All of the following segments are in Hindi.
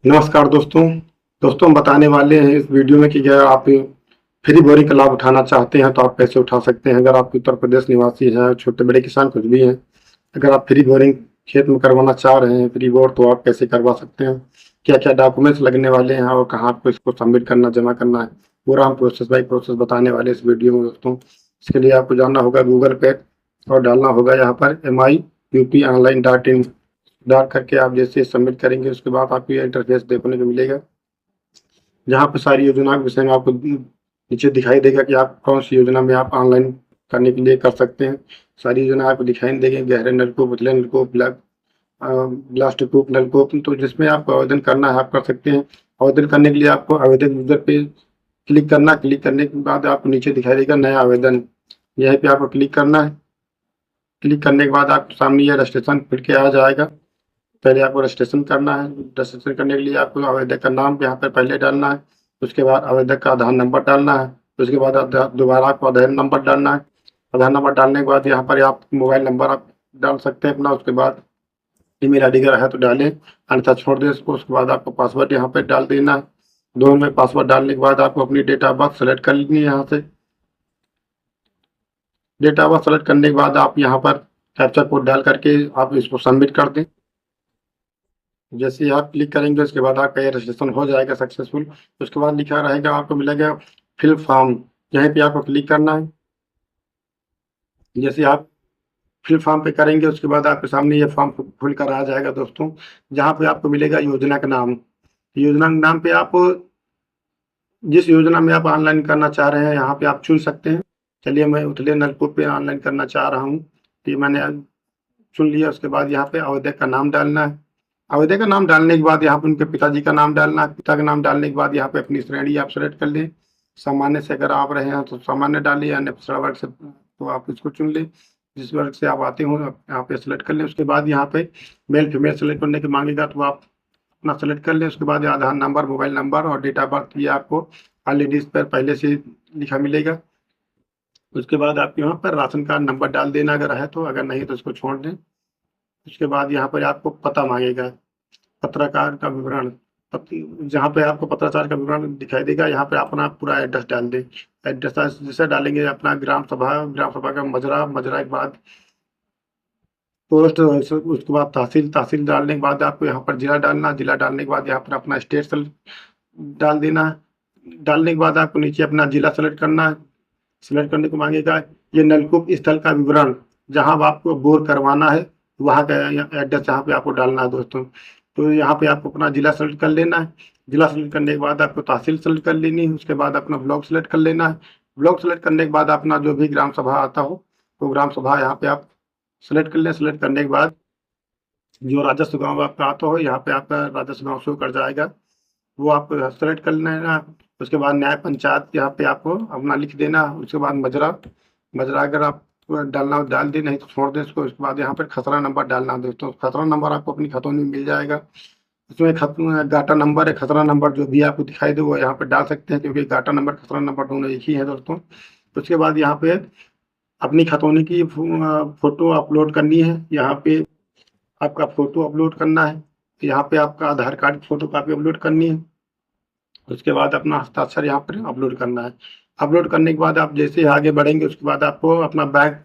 नमस्कार दोस्तों। हम बताने वाले हैं इस वीडियो में कि अगर आप फ्री बोरिंग का लाभ उठाना चाहते हैं तो आप कैसे उठा सकते हैं। अगर आप उत्तर प्रदेश निवासी हैं, छोटे बड़े किसान कुछ भी हैं, अगर आप फ्री बोरिंग खेत में करवाना चाह रहे हैं फ्री बोर, तो आप कैसे करवा सकते हैं, क्या क्या डॉक्यूमेंट्स लगने वाले हैं और कहाँ आपको इसको सबमिट करना जमा करना है, पूरा हम प्रोसेस बाई प्रोसेस बताने वाले इस वीडियो में दोस्तों। इसके लिए आपको जाना होगा गूगल पे और डालना होगा यहाँ पर MIUP-online.in। डाल करके आप जैसे सबमिट करेंगे उसके बाद आपको ये इंटरफेस देखने को मिलेगा, जहाँ पे सारी योजना के विषय में आपको नीचे दिखाई देगा कि आप कौन सी योजना में आप ऑनलाइन करने के लिए कर सकते हैं। सारी योजना आपको दिखाई देंगे, गहरे नलकूप, उथले नलकूप, ब्लास्ट कूप, नलकूप, तो जिसमें आपको आवेदन करना है आप कर सकते हैं। आवेदन करने के लिए आपको आवेदन यूजर पे क्लिक करना, क्लिक करने के बाद आपको नीचे दिखाई देगा नया आवेदन, यहीं पे आपको क्लिक करना है। क्लिक करने के बाद आपके सामने यह रजिस्ट्रेशन फिर के आ जाएगा। पहले आपको रजिस्ट्रेशन करना है। रजिस्ट्रेशन करने के लिए आपको आवेदक का नाम यहाँ पर पहले डालना है, उसके बाद आवेदक का आधार नंबर डालना है, उसके बाद दोबारा आपको आधार नंबर डालना है। आधार नंबर डालने के बाद यहाँ पर आप मोबाइल नंबर आप डाल सकते हैं अपना, उसके बाद ईमेल आईडी अगर है तो डालें, अन्यथा छोड़ दें इसको। उसके बाद आपको पासवर्ड यहाँ पे डाल देना है। दोनों में पासवर्ड डालने के बाद आपको अपनी डेट ऑफ बर्थ सेलेक्ट कर लेनी है। यहाँ से डेट ऑफ बर्थ सेलेक्ट करने के बाद आप यहाँ पर कैप्चा कोड डाल करके आप इसको सबमिट कर दें। जैसे ही आप क्लिक करेंगे उसके बाद आपका ये रजिस्ट्रेशन हो जाएगा सक्सेसफुल। उसके बाद लिखा रहेगा, आपको मिलेगा फिल फॉर्म, यहीं पे आपको क्लिक करना है। जैसे आप फिल फॉर्म पे करेंगे उसके बाद आपके सामने ये फॉर्म खुल कर आ जाएगा दोस्तों, जहाँ पे आपको मिलेगा योजना का नाम। योजना के नाम पे आप जिस योजना में आप ऑनलाइन करना चाह रहे हैं यहाँ पे आप चुन सकते हैं। चलिए मैं उथले नलकूप पे ऑनलाइन करना चाह रहा हूँ, तो ये मैंने चुन लिया। उसके बाद यहाँ पे आवेदक का नाम डालना है। आवेदक का नाम डालने के बाद यहाँ पे उनके पिताजी का नाम डालना है। पिता का नाम डालने के बाद यहाँ पे अपनी श्रेणी आप सेलेक्ट कर लें। सामान्य से अगर आप रहे हैं तो सामान्य डालिए, अन्य पिछड़ा वर्ग से तो आप इसको चुन लें, जिस वर्ग से आप आते हो आप यहाँ पे सेलेक्ट कर लें। उसके बाद यहाँ पे मेल फीमेल सेलेक्ट करने के मांगेगा तो आप अपना सेलेक्ट कर लें। उसके बाद आधार नंबर, मोबाइल नंबर और डेट ऑफ बर्थ ये आपको ऑलरेडी इस पर पहले से लिखा मिलेगा। उसके बाद आप यहाँ पर राशन कार्ड नंबर डाल देना अगर है तो, अगर नहीं तो उसको छोड़ दें। उसके बाद यहाँ पर आपको पता मांगेगा, पत्रकार का विवरण, जहाँ पे आपको पत्राचार का विवरण दिखाई देगा यहाँ पे अपना पूरा एड्रेस डाल दें। एड्रेस जैसे डालेंगे अपना ग्राम सभा का मजरा, मजरा के बाद पोस्ट, उसके बाद तहसील, तहसील डालने के बाद आपको यहाँ पर जिला डालना, जिला डालने के बाद यहाँ पर अपना स्टेट डाल देना है। डालने के बाद आपको नीचे अपना जिला सेलेक्ट करना है। सेलेक्ट करने को मांगेगा ये नलकूप स्थल का विवरण, जहाँ आपको बोर करवाना है वहाँ का एड्रेस यहाँ पे आपको डालना है दोस्तों। तो यहाँ पे आपको अपना जिला सेलेक्ट कर लेना है। जिला सेलेक्ट करने के बाद आपको तहसील सेलेक्ट कर लेनी है। उसके बाद अपना ब्लॉक सेलेक्ट कर लेना है। ब्लॉक सेलेक्ट करने के बाद अपना जो भी ग्राम सभा आता हो तो ग्राम सभा यहाँ पे आप सेलेक्ट कर लें। सेलेक्ट करने के बाद जो राजस्व गाँव आपका आता हो यहाँ पे आपका राजस्व गाँव शो कर जाएगा, वो आप सेलेक्ट कर लेना। उसके बाद न्याय पंचायत यहाँ पे आपको अपना लिख देना। उसके बाद मजरा, मजरा अगर आप डालना हो डाल दें, नहीं तो छोड़ दें इसको। उसके बाद यहाँ पर खसरा नंबर डालना है दोस्तों। खसरा नंबर आपको अपनी खतौनी में मिल जाएगा। उसमें गाटा नंबर है, खसरा नंबर जो भी आपको दिखाई दे वो यहाँ पे डाल सकते हैं, क्योंकि गाटा नंबर खसरा नंबर दोनों एक ही है दोस्तों। उसके बाद यहाँ पे अपनी खतौनी की फोटो अपलोड करनी है। यहाँ पे आपका फोटो अपलोड करना है। यहाँ पे आपका आधार कार्ड की फोटो कॉपी अपलोड करनी है। उसके बाद अपना हस्ताक्षर यहाँ पर अपलोड करना है। अपलोड करने के बाद आप जैसे आगे बढ़ेंगे उसके बाद आपको अपना बैंक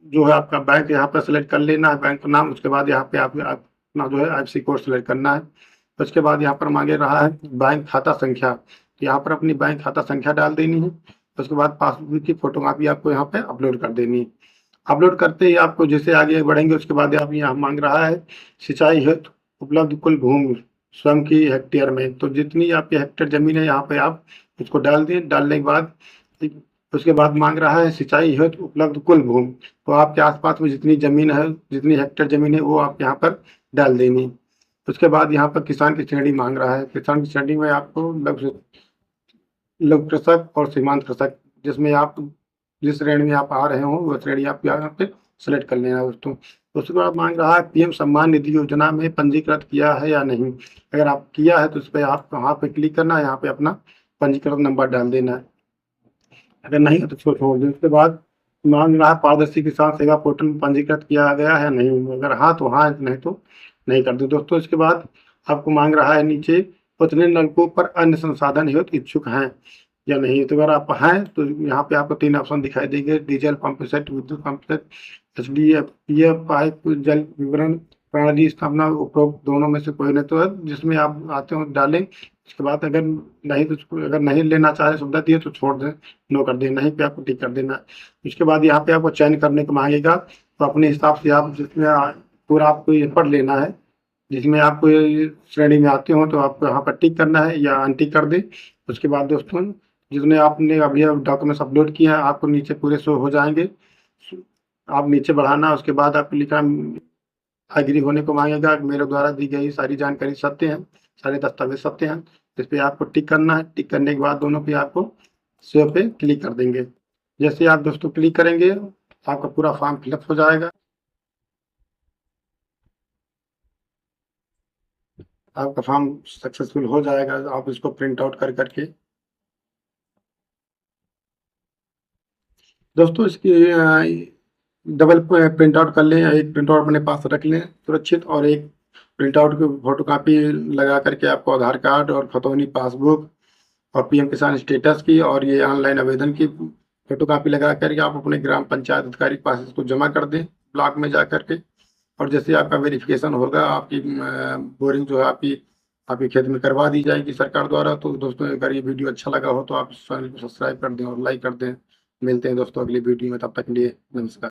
जो है, आपका बैंक यहाँ पर सेलेक्ट कर लेना है, बैंक का नाम। उसके बाद यहाँ पे आप अपना जो है IFSC कोड सेलेक्ट करना है। उसके बाद यहाँ पर मांगे रहा है बैंक खाता संख्या, तो यहाँ पर अपनी बैंक खाता संख्या डाल देनी है। उसके बाद पासबुक की फोटोकॉपी आपको यहाँ पे अपलोड कर देनी है। अपलोड करते ही आपको जैसे आगे बढ़ेंगे उसके बाद आप यहाँ मांग रहा है सिंचाई हेतु उपलब्ध कुल भूमि स्वयं की हेक्टेयर में, तो जितनी आपकी हेक्टेयर जमीन है यहाँ पे आप इसको डाल दें। डालने के बाद उसके बाद मांग रहा है सिंचाई हेतु उपलब्ध कुल भूमि, तो आपके आसपास में जितनी जमीन है, जितनी हेक्टेयर जमीन है वो आप यहाँ पर डाल देनी। उसके बाद यहाँ पर किसान की श्रेणी मांग रहा है। किसान की श्रेणी में आपको लघु कृषक और सीमांत कृषक, जिसमें आप जिस श्रेणी में आप आ रहे हो वो श्रेणी आप यहाँ पे सेलेक्ट कर लेना दोस्तों। उसके बाद मांग रहा है PM सम्मान निधि योजना में पंजीकृत किया है या नहीं। अगर आप किया है तो उस पर आप वहाँ पे क्लिक करना है, यहाँ पे अपना पंजीकृत नंबर डाल देना है। अगर नहीं है तो इसको छोड़ दें। उसके बाद मांग रहा है पारदर्शी किसान सेवा पोर्टल में पंजीकृत किया गया है नहीं, अगर हाँ तो हाँ, नहीं तो नहीं कर दो दोस्तों। इसके बाद आपको मांग रहा है नीचे, उतने नलकूप पर अन्य संसाधन हेतु इच्छुक हैं या नहीं। तो अगर आप हैं तो यहाँ पे आपको 3 ऑप्शन दिखाई देंगे, डीजल पंप सेट, विद्युत pump set, HDF, PF pipe जल विवरण प्रणाली स्थापना, उपरोक्त दोनों में से कोई नहीं तो है, जिसमें आप आते हो डालें। उसके बाद अगर नहीं तो अगर नहीं लेना चाहे सुविधा दी है तो छोड़ दें, नो कर दें, नहीं पे आपको टिक कर देना है। उसके बाद यहाँ पे आपको चयन करने को मांगेगा, तो अपने हिसाब से आप जिसमें पूरा आपको ये पढ़ लेना है, जिसमें आपको ये श्रेणी में आते हो तो आपको यहाँ पर टिक करना है या अनटिक कर दें। उसके बाद दोस्तों जितने आपने अभी डॉक्यूमेंट्स अपलोड किए हैं आपको नीचे पूरे शो हो जाएंगे, आप नीचे बढ़ाना। उसके बाद आपको लिखा एग्री होने को मांगेगा, मेरे द्वारा दी गई सारी जानकारी सत्य है, सारे दस्तावेज सत्य हैं। इस पे आपको टिक करना है। टिक करने के बाद दोनों पे आपको सेव पे क्लिक कर देंगे। जैसे आप दोस्तों क्लिक करेंगे आपका पूरा फॉर्म फिलअप हो जाएगा। आपका फॉर्म सक्सेसफुल हो जाएगा। आप इसको प्रिंट आउट कर करके दोस्तों इसकी डबल प्रिंट आउट कर लें, एक प्रिंट आउट अपने पास रख लें सुरक्षित, और एक प्रिंट आउट की फोटो कापी लगा करके आपको आधार कार्ड और खतौनी पासबुक और पीएम किसान स्टेटस की और ये ऑनलाइन आवेदन की फोटो कापी लगा करके आप अपने ग्राम पंचायत अधिकारी के पास इसको जमा कर दें ब्लॉक में जा करके। और जैसे आपका वेरिफिकेशन होगा आपकी बोरिंग जो है आपके खेत में करवा दी जाएगी सरकार द्वारा। तो दोस्तों अगर ये वीडियो अच्छा लगा हो तो आप इस चैनल को सब्सक्राइब कर दें और लाइक कर दें। मिलते हैं दोस्तों अगली वीडियो में, तब तक के लिए नमस्कार।